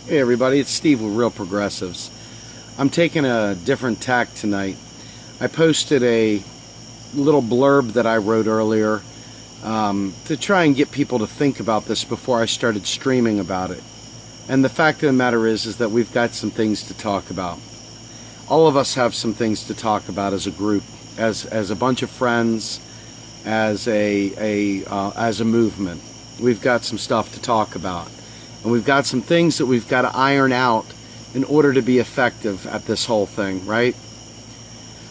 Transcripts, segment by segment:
Hey everybody, it's Steve with Real Progressives. I'm taking a different tack tonight. I posted a little blurb that I wrote earlier to try and get people to think about this before I started streaming about it. And the fact of the matter is that we've got some things to talk about. All of us have some things to talk about as a group, as a bunch of friends, as a movement. We've got some stuff to talk about. And we've got some things that we've got to iron out in order to be effective at this whole thing, right?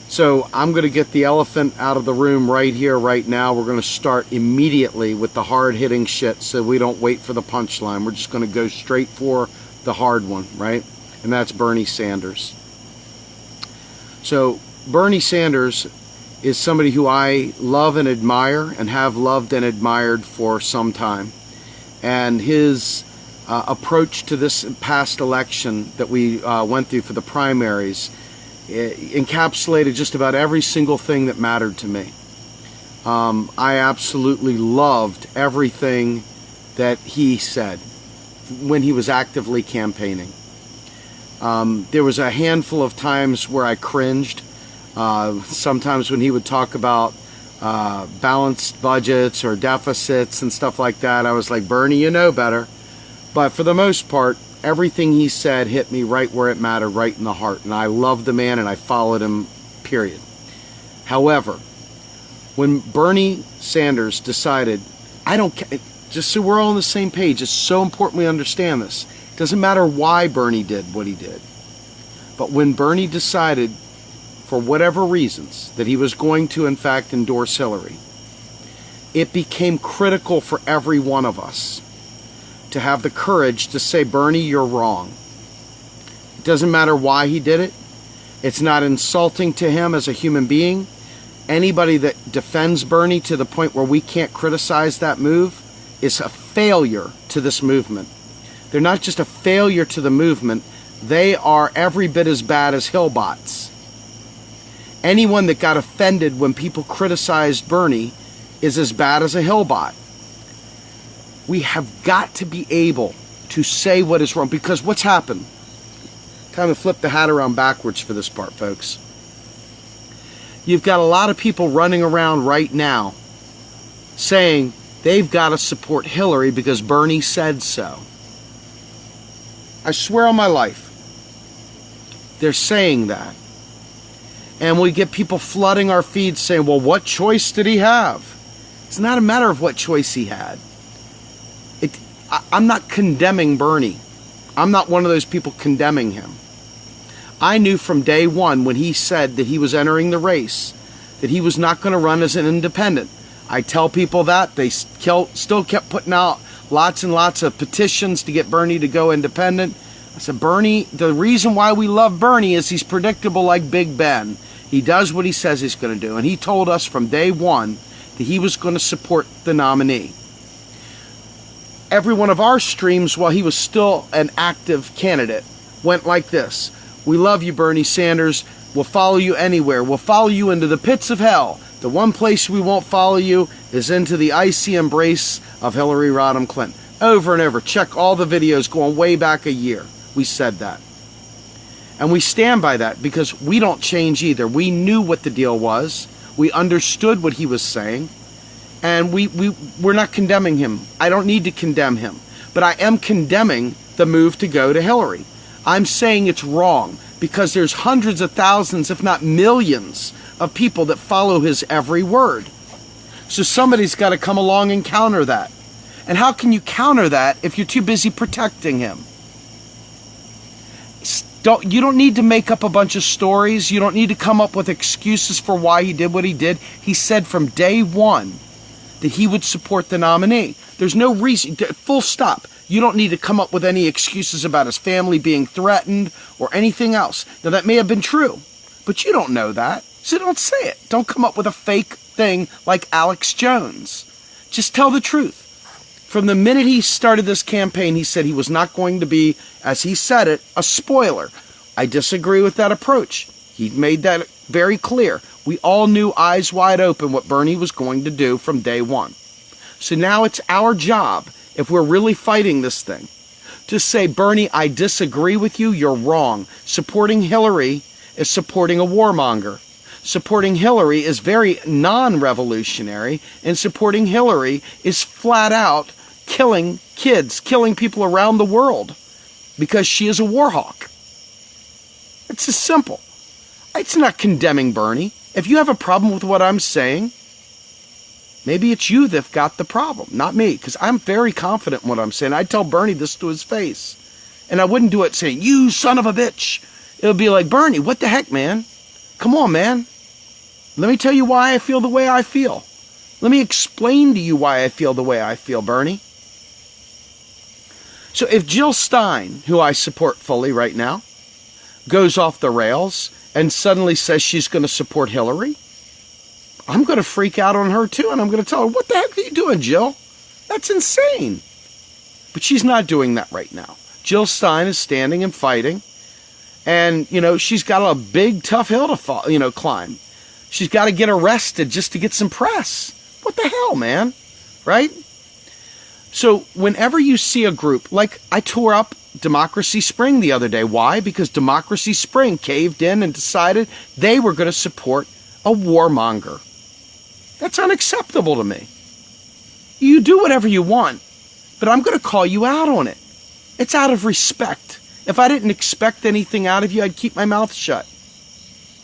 So I'm going to get the elephant out of the room right here, right now. We're going to start immediately with the hard-hitting shit so we don't wait for the punchline. We're just going to go straight for the hard one, right? And that's Bernie Sanders. So Bernie Sanders is somebody who I love and admire and have loved and admired for some time. And his approach to this past election that we went through for the primaries encapsulated just about every single thing that mattered to me. I absolutely loved everything that he said when he was actively campaigning. There was a handful of times where I cringed. Sometimes when he would talk about balanced budgets or deficits and stuff like that, I was like, Bernie, you know better. But for the most part, everything he said hit me right where it mattered, right in the heart. And I loved the man and I followed him, period. However, when Bernie Sanders decided, I don't care, just so we're all on the same page, it's so important we understand this. It doesn't matter why Bernie did what he did. But when Bernie decided, for whatever reasons, that he was going to, in fact, endorse Hillary, it became critical for every one of us to have the courage to say, Bernie, you're wrong. It doesn't matter why he did it. It's not insulting to him as a human being. Anybody that defends Bernie to the point where we can't criticize that move is a failure to this movement. They're not just a failure to the movement, they are every bit as bad as Hillbots. Anyone that got offended when people criticized Bernie is as bad as a Hillbot. We have got to be able to say what is wrong, because what's happened? Time to flip the hat around backwards for this part, folks. You've got a lot of people running around right now saying they've got to support Hillary because Bernie said so. I swear on my life, they're saying that. And we get people flooding our feeds saying, well, what choice did he have? It's not a matter of what choice he had. I'm not condemning Bernie. I'm not one of those people condemning him. I knew from day one when he said that he was entering the race that he was not going to run as an independent. I tell people that. They still kept putting out lots and lots of petitions to get Bernie to go independent. I said, Bernie, the reason why we love Bernie is he's predictable like Big Ben. He does what he says he's going to do. And he told us from day one that he was going to support the nominee. Every one of our streams, while he was still an active candidate, went like this. We love you, Bernie Sanders. We'll follow you anywhere. We'll follow you into the pits of hell. The one place we won't follow you is into the icy embrace of Hillary Rodham Clinton. Over and over. Check all the videos going way back a year. We said that. And we stand by that because we don't change either. We knew what the deal was. We understood what he was saying. And we're not condemning him. I don't need to condemn him. But I am condemning the move to go to Hillary. I'm saying it's wrong because there's hundreds of thousands, if not millions, of people that follow his every word. So somebody's got to come along and counter that. And how can you counter that if you're too busy protecting him? You don't need to make up a bunch of stories. You don't need to come up with excuses for why he did what he did. He said from day one that he would support the nominee. There's no reason, full stop. You don't need to come up with any excuses about his family being threatened or anything else. Now, that may have been true, but you don't know that, so don't say it. Don't come up with a fake thing like Alex Jones. Just tell the truth. From the minute he started this campaign, he said he was not going to be, as he said it, a spoiler. I disagree with that approach. He made that very clear. We all knew eyes wide open what Bernie was going to do from day one. So now it's our job, if we're really fighting this thing, to say, Bernie, I disagree with you, you're wrong. Supporting Hillary is supporting a warmonger. Supporting Hillary is very non-revolutionary, and supporting Hillary is flat out killing kids, killing people around the world because she is a war hawk. It's as simple. It's not condemning Bernie. If you have a problem with what I'm saying, maybe it's you that've got the problem, not me, because I'm very confident in what I'm saying. I'd tell Bernie this to his face, and I wouldn't do it saying, you son of a bitch. It would be like, Bernie, what the heck, man? Come on, man. Let me tell you why I feel the way I feel. Let me explain to you why I feel the way I feel, Bernie. So if Jill Stein, who I support fully right now, goes off the rails and suddenly says she's going to support Hillary, I'm going to freak out on her too, and I'm going to tell her, what the heck are you doing, Jill? That's insane. But she's not doing that right now. Jill Stein is standing and fighting, and, she's got a big, tough hill to climb. She's got to get arrested just to get some press. What the hell, man? Right? So whenever you see a group, like I tore up Democracy Spring the other day. Why? Because Democracy Spring caved in and decided they were going to support a warmonger. That's unacceptable to me. You do whatever you want, but I'm going to call you out on it. It's out of respect. If I didn't expect anything out of you, I'd keep my mouth shut.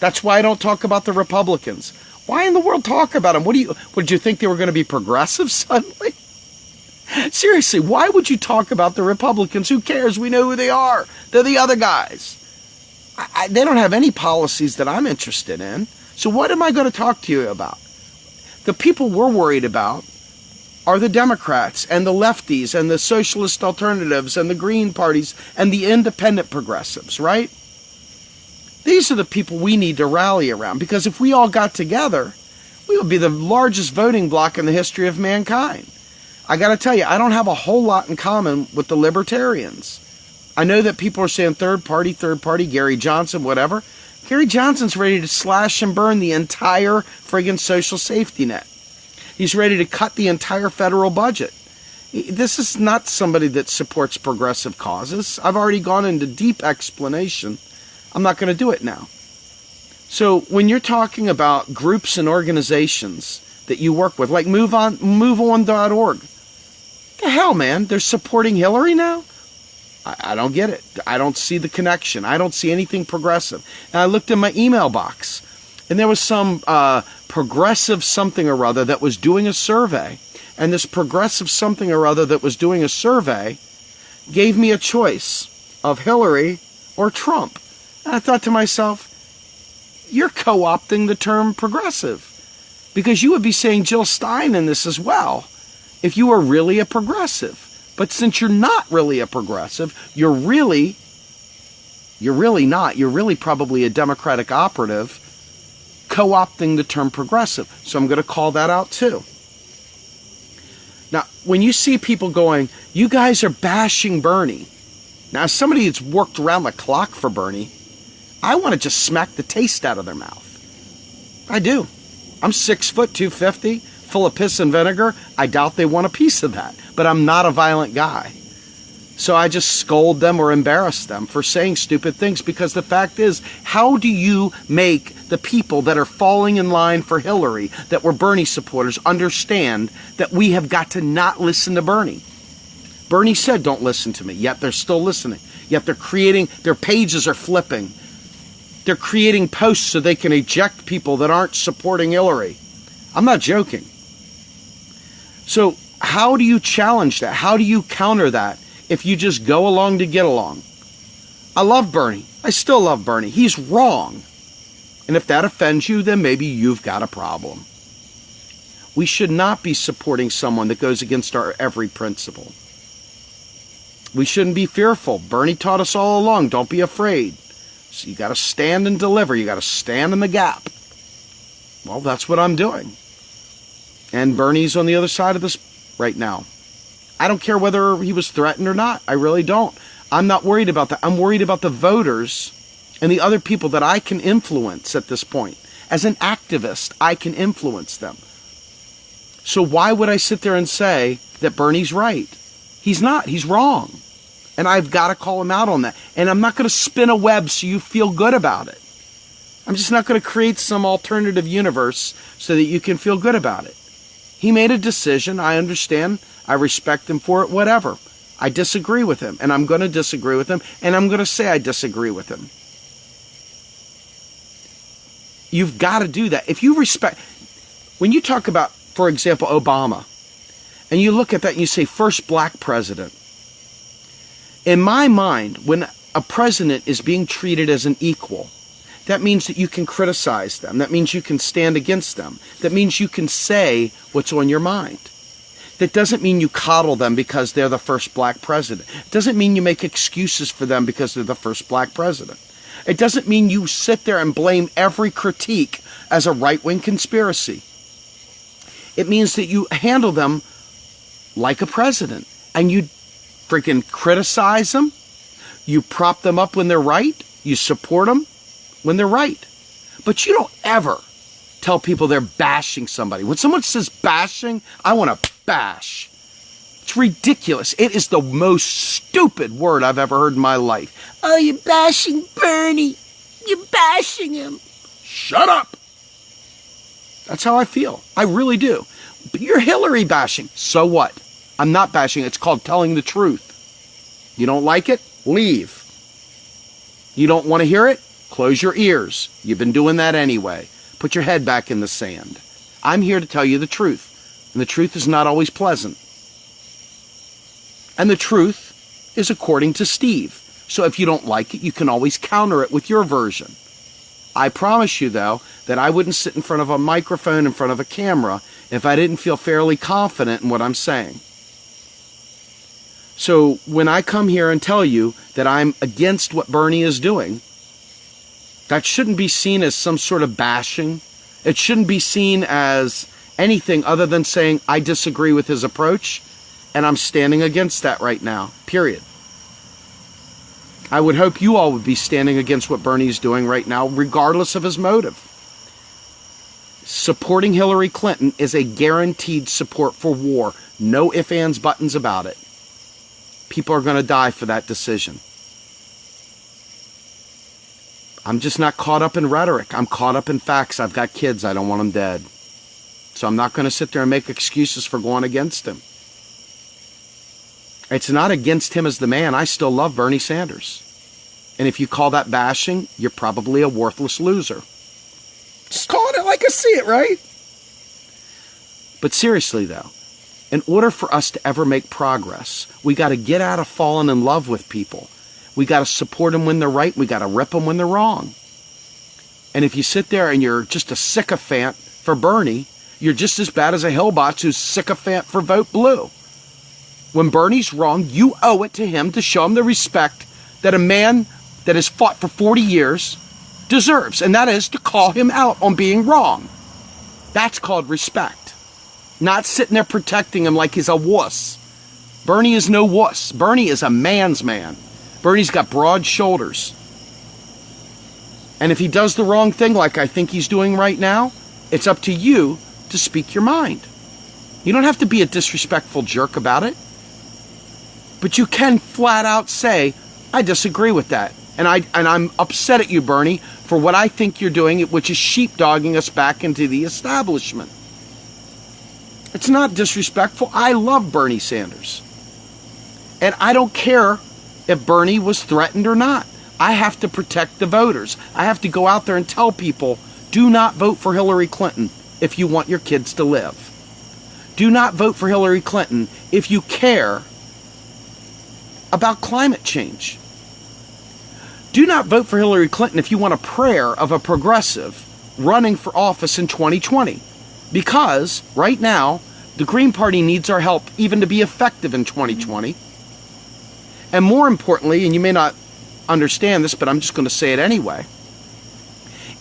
That's why I don't talk about the Republicans. Why in the world talk about them? What did you think they were going to be progressive suddenly? Seriously, why would you talk about the Republicans? Who cares? We know who they are. They're the other guys. They don't have any policies that I'm interested in. So what am I going to talk to you about? The people we're worried about are the Democrats and the lefties and the socialist alternatives and the Green parties and the independent progressives, right? These are the people we need to rally around, because if we all got together, we would be the largest voting bloc in the history of mankind. I got to tell you, I don't have a whole lot in common with the libertarians. I know that people are saying third party, Gary Johnson, whatever. Gary Johnson's ready to slash and burn the entire friggin' social safety net. He's ready to cut the entire federal budget. This is not somebody that supports progressive causes. I've already gone into deep explanation. I'm not going to do it now. So when you're talking about groups and organizations that you work with, like MoveOn.org, the hell, man, they're supporting Hillary now? I don't get it. I don't see the connection. I don't see anything progressive. And I looked in my email box, and there was some progressive something or other that was doing a survey. And this progressive something or other that was doing a survey gave me a choice of Hillary or Trump. And I thought to myself, you're co-opting the term progressive, because you would be saying Jill Stein in this as well if you were really a progressive. But since you're not really a progressive, you're really not. You're really probably a Democratic operative co-opting the term progressive. So I'm going to call that out too. Now, when you see people going, you guys are bashing Bernie. Now, as somebody that's worked around the clock for Bernie, I want to just smack the taste out of their mouth. I do. I'm 6 foot, 250, full of piss and vinegar. I doubt they want a piece of that. But I'm not a violent guy. So I just scold them or embarrass them for saying stupid things, because the fact is, how do you make the people that are falling in line for Hillary, that were Bernie supporters, understand that we have got to not listen to Bernie? Bernie said, don't listen to me, yet they're still listening. Yet they're creating, their pages are flipping. They're creating posts so they can eject people that aren't supporting Hillary. I'm not joking. So how do you challenge that? How do you counter that if you just go along to get along? I love Bernie. I still love Bernie. He's wrong. And if that offends you, then maybe you've got a problem. We should not be supporting someone that goes against our every principle. We shouldn't be fearful. Bernie taught us all along, don't be afraid. So you got to stand and deliver. You got to stand in the gap. Well, that's what I'm doing. And Bernie's on the other side of this right now. I don't care whether he was threatened or not. I really don't. I'm not worried about that. I'm worried about the voters and the other people that I can influence at this point. As an activist, I can influence them. So why would I sit there and say that Bernie's right? He's not. He's wrong. And I've got to call him out on that. And I'm not going to spin a web so you feel good about it. I'm just not going to create some alternative universe so that you can feel good about it. He made a decision. I understand. I respect him for it, whatever. I disagree with him, and I'm going to disagree with him, and I'm going to say I disagree with him. You've got to do that. If you respect, when you talk about, for example, Obama, and you look at that and you say, first black president. In my mind, when a president is being treated as an equal, that means that you can criticize them. That means you can stand against them. That means you can say what's on your mind. That doesn't mean you coddle them because they're the first black president. It doesn't mean you make excuses for them because they're the first black president. It doesn't mean you sit there and blame every critique as a right-wing conspiracy. It means that you handle them like a president, and you freaking criticize them. You prop them up when they're right. You support them when they're right. But you don't ever tell people they're bashing somebody. When someone says bashing, I want to bash. It's ridiculous. It is the most stupid word I've ever heard in my life. Oh, you're bashing Bernie. You're bashing him. Shut up. That's how I feel. I really do. But you're Hillary bashing. So what? I'm not bashing. It's called telling the truth. You don't like it? Leave. You don't want to hear it? Close your ears. You've been doing that anyway. Put your head back in the sand. I'm here to tell you the truth. And the truth is not always pleasant. And the truth is according to Steve. So if you don't like it, you can always counter it with your version. I promise you, though, that I wouldn't sit in front of a microphone, in front of a camera, if I didn't feel fairly confident in what I'm saying. So when I come here and tell you that I'm against what Bernie is doing, that shouldn't be seen as some sort of bashing. It shouldn't be seen as anything other than saying I disagree with his approach, and I'm standing against that right now, period. I would hope you all would be standing against what Bernie's doing right now, regardless of his motive. Supporting Hillary Clinton is a guaranteed support for war. No ifs, ands, buttons about it. People are going to die for that decision. I'm just not caught up in rhetoric. I'm caught up in facts. I've got kids. I don't want them dead. So I'm not going to sit there and make excuses for going against him. It's not against him as the man. I still love Bernie Sanders. And if you call that bashing, you're probably a worthless loser. Just calling it like I see it, right? But seriously, though, in order for us to ever make progress, we got to get out of falling in love with people. We got to support them when they're right. We got to rip them when they're wrong. And if you sit there and you're just a sycophant for Bernie, you're just as bad as a Hillbotch who's sycophant for Vote Blue. When Bernie's wrong, you owe it to him to show him the respect that a man that has fought for 40 years deserves. And that is to call him out on being wrong. That's called respect. Not sitting there protecting him like he's a wuss. Bernie is no wuss. Bernie is a man's man. Bernie's got broad shoulders. And if he does the wrong thing like I think he's doing right now, it's up to you to speak your mind. You don't have to be a disrespectful jerk about it. But you can flat out say, I disagree with that. And I'm upset at you, Bernie, for what I think you're doing, which is sheepdogging us back into the establishment. It's not disrespectful. I love Bernie Sanders. And I don't care if Bernie was threatened or not. I have to protect the voters. I have to go out there and tell people, do not vote for Hillary Clinton if you want your kids to live. Do not vote for Hillary Clinton if you care about climate change. Do not vote for Hillary Clinton if you want a prayer of a progressive running for office in 2020. Because right now, the Green Party needs our help even to be effective in 2020. And more importantly, and you may not understand this, but I'm just going to say it anyway.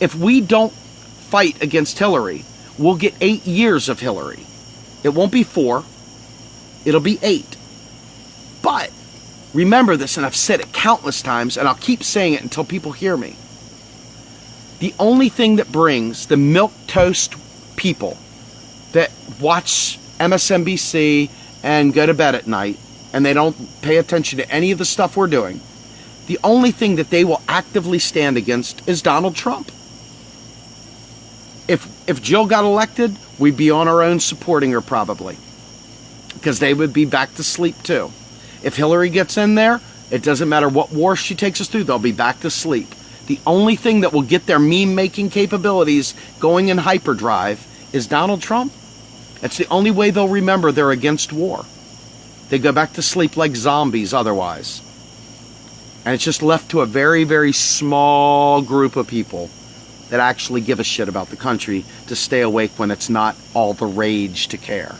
If we don't fight against Hillary, we'll get 8 years of Hillary. It won't be 4. It'll be 8. But remember this, and I've said it countless times, and I'll keep saying it until people hear me. The only thing that brings the milquetoast people that watch MSNBC and go to bed at night and they don't pay attention to any of the stuff we're doing, the only thing that they will actively stand against is Donald Trump. If Jill got elected, we'd be on our own supporting her probably, because they would be back to sleep too. If Hillary gets in there, it doesn't matter what war she takes us through, they'll be back to sleep. The only thing that will get their meme-making capabilities going in hyperdrive is Donald Trump. It's the only way they'll remember they're against war. They go back to sleep like zombies otherwise. And it's just left to a very, very small group of people that actually give a shit about the country to stay awake when it's not all the rage to care.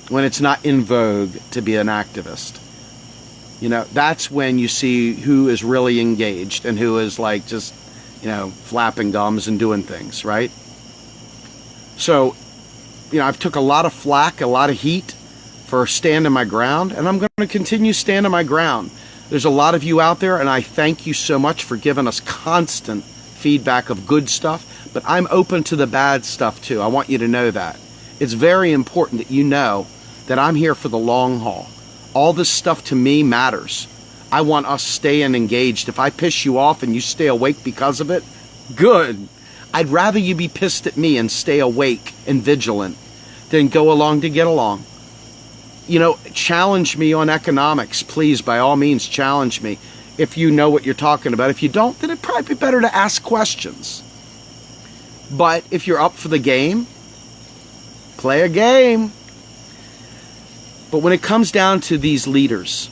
When it's not in vogue to be an activist. You know, that's when you see who is really engaged and who is like just, you know, flapping gums and doing things, right? So, you know, I've took a lot of flack, a lot of heat for standing my ground, and I'm going to continue standing my ground. There's a lot of you out there, and I thank you so much for giving us constant feedback of good stuff, but I'm open to the bad stuff too. I want you to know that. It's very important that you know that I'm here for the long haul. All this stuff to me matters. I want us staying engaged. If I piss you off and you stay awake because of it, good. I'd rather you be pissed at me and stay awake and vigilant than go along to get along. You know, challenge me on economics, please, by all means, challenge me if you know what you're talking about. If you don't, then it'd probably be better to ask questions. But if you're up for the game, play a game. But when it comes down to these leaders,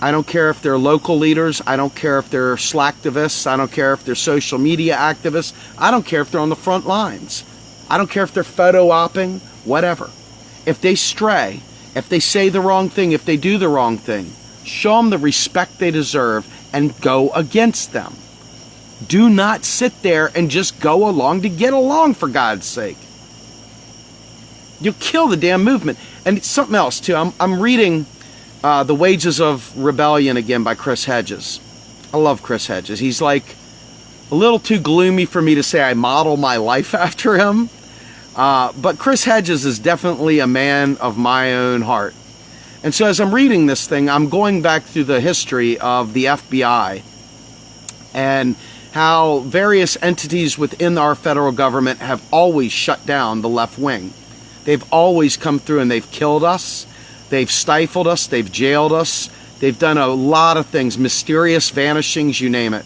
I don't care if they're local leaders, I don't care if they're slacktivists, I don't care if they're social media activists, I don't care if they're on the front lines, I don't care if they're photo-opping, whatever. If they stray, if they say the wrong thing, if they do the wrong thing, show them the respect they deserve and go against them. Do not sit there and just go along to get along, for God's sake. You'll kill the damn movement. And it's something else too. I'm reading The Wages of Rebellion again by Chris Hedges. I love Chris Hedges. He's like a little too gloomy for me to say I model my life after him. But Chris Hedges is definitely a man of my own heart. And so as I'm reading this thing, I'm going back through the history of the FBI and how various entities within our federal government have always shut down the left wing. They've always come through and they've killed us, they've stifled us, they've jailed us, they've done a lot of things, mysterious vanishings, you name it.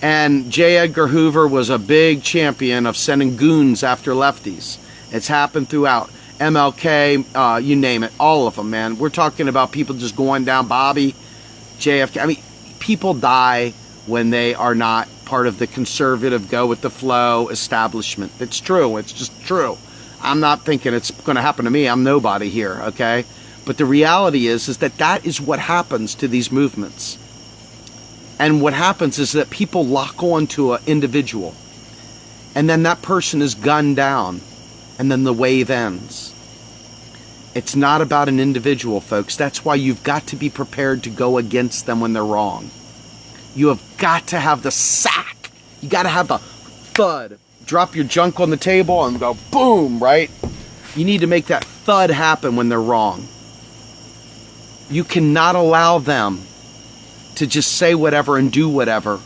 And J. Edgar Hoover was a big champion of sending goons after lefties. It's happened throughout. MLK, you name it, all of them, man. We're talking about people just going down, Bobby, JFK. I mean, people die when they are not part of the conservative, go with the flow establishment. It's true, it's just true. I'm not thinking it's going to happen to me. I'm nobody here, okay? But the reality is that that is what happens to these movements. And what happens is that people lock on to an individual. And then that person is gunned down. And then the wave ends. It's not about an individual, folks. That's why you've got to be prepared to go against them when they're wrong. You have got to have the sack. You got to have the thud. Drop your junk on the table and go boom, right? You need to make that thud happen when they're wrong. You cannot allow them to just say whatever and do whatever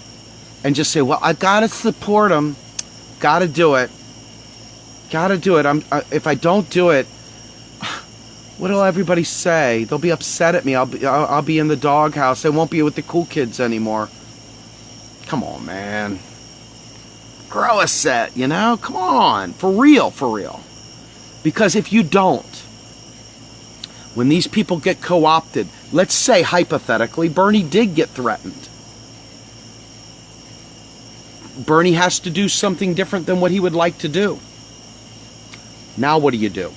and just say, well, I gotta support them, gotta do it, if I don't do it, what will everybody say? They'll be upset at me. I'll be in the doghouse. I won't be with the cool kids anymore. Come on, man. Grow a set, you know? Come on. For real, for real. Because if you don't, when these people get co-opted, let's say hypothetically, Bernie did get threatened. Bernie has to do something different than what he would like to do. Now what do?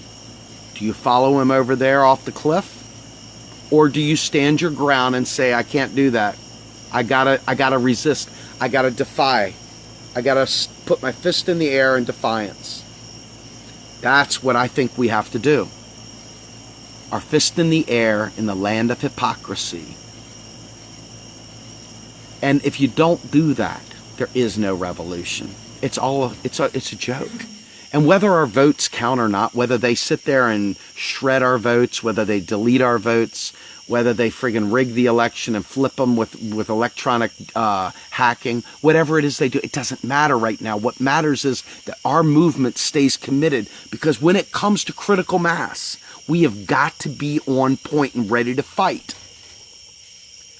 Do you follow him over there off the cliff? Or do you stand your ground and say, I can't do that. I gotta resist. I gotta defy. I gotta put my fist in the air in defiance. That's what I think we have to do. Our fist in the air in the land of hypocrisy. And if you don't do that, there is no revolution. It's a joke. And whether our votes count or not, whether they sit there and shred our votes, whether they delete our votes, whether they friggin' rig the election and flip them with electronic hacking, whatever it is they do, it doesn't matter right now. What matters is that our movement stays committed, because when it comes to critical mass, we have got to be on point and ready to fight.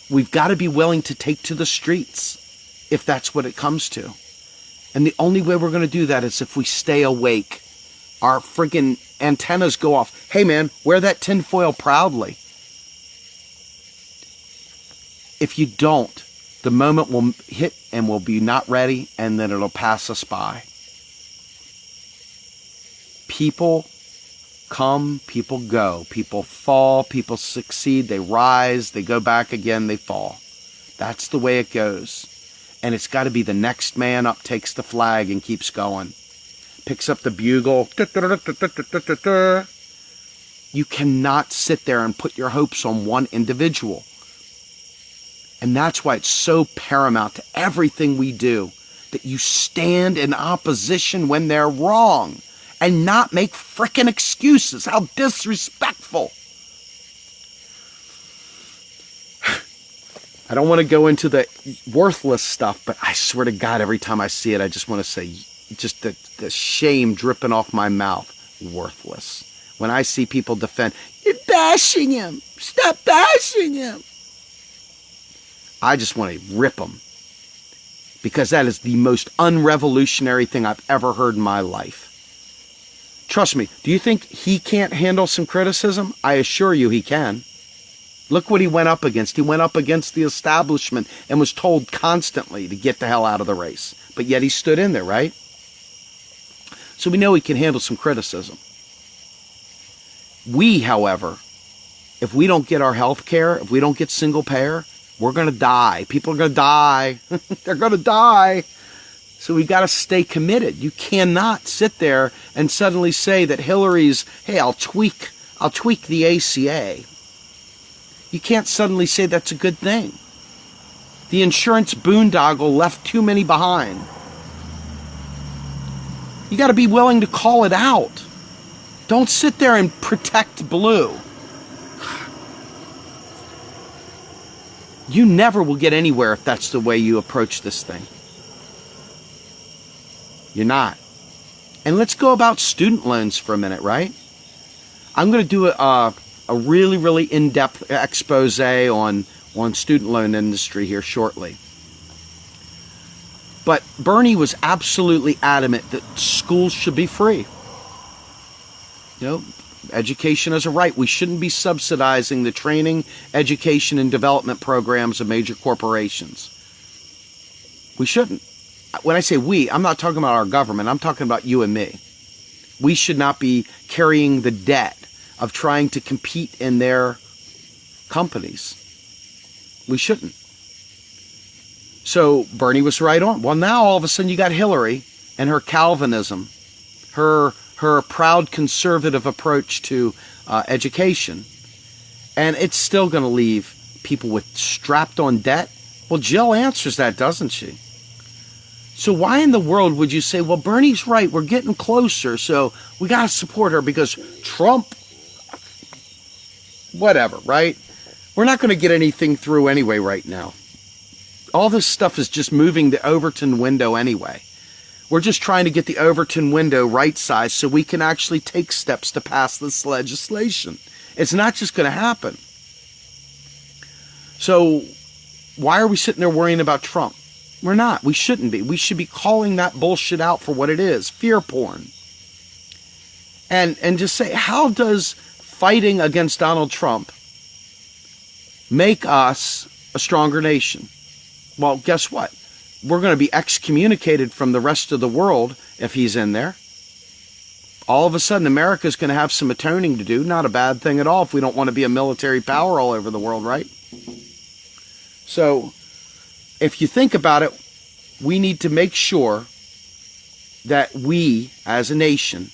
We've got to be willing to take to the streets if that's what it comes to. And the only way we're going to do that is if we stay awake. Our friggin' antennas go off. Hey man, wear that tinfoil proudly. If you don't, the moment will hit and we'll be not ready, and then it'll pass us by. People come, people go. People fall, people succeed, they rise, they go back again, they fall. That's the way it goes. And it's got to be the next man up takes the flag and keeps going. Picks up the bugle. You cannot sit there and put your hopes on one individual. And that's why it's so paramount to everything we do that you stand in opposition when they're wrong and not make frickin' excuses. How disrespectful. I don't want to go into the worthless stuff, but I swear to God, every time I see it, I just want to say, just the shame dripping off my mouth. Worthless. When I see people defend, you're bashing him. Stop bashing him. I just want to rip them, because that is the most unrevolutionary thing I've ever heard in my life. Trust me, do you think he can't handle some criticism? I assure you he can. Look what he went up against. He went up against the establishment and was told constantly to get the hell out of the race. But yet he stood in there, right? So we know he can handle some criticism. We, however, if we don't get our health care, if we don't get single payer, we're going to die. People are going to die. They're going to die. So we've got to stay committed. You cannot sit there and suddenly say that Hillary's, hey, I'll tweak the ACA. You can't suddenly say that's a good thing. The insurance boondoggle left too many behind. You got to be willing to call it out. Don't sit there and protect blue. You never will get anywhere if that's the way you approach this thing. You're not. And let's go about student loans for a minute, right? I'm going to do a really, really in-depth expose on student loan industry here shortly. But Bernie was absolutely adamant that schools should be free. You know, education is a right. We shouldn't be subsidizing the training, education, and development programs of major corporations. We shouldn't. When I say we, I'm not talking about our government. I'm talking about you and me. We should not be carrying the debt of trying to compete in their companies. We shouldn't. So Bernie was right on. Well, now all of a sudden you got Hillary and her Calvinism, her proud conservative approach to education, and it's still going to leave people with strapped on debt. Well, Jill answers that, doesn't she? So why in the world would you say, well, Bernie's right, we're getting closer, so we got to support her because Trump, whatever, right? We're not going to get anything through anyway right now. All this stuff is just moving the Overton window anyway. We're just trying to get the Overton window right-sized so we can actually take steps to pass this legislation. It's not just going to happen. So why are we sitting there worrying about Trump? We're not. We shouldn't be. We should be calling that bullshit out for what it is, fear porn. And just say, how does fighting against Donald Trump make us a stronger nation? Well, guess what? We're going to be excommunicated from the rest of the world if he's in there. All of a sudden, America's going to have some atoning to do. Not a bad thing at all if we don't want to be a military power all over the world, right? So, if you think about it, we need to make sure that we, as a nation,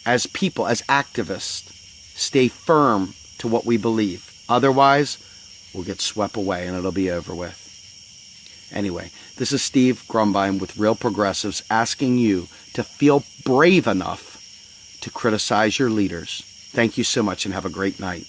as people, as activists, stay firm to what we believe. Otherwise, we'll get swept away and it'll be over with. Anyway, this is Steve Grumbine with Real Progressives asking you to feel brave enough to criticize your leaders. Thank you so much and have a great night.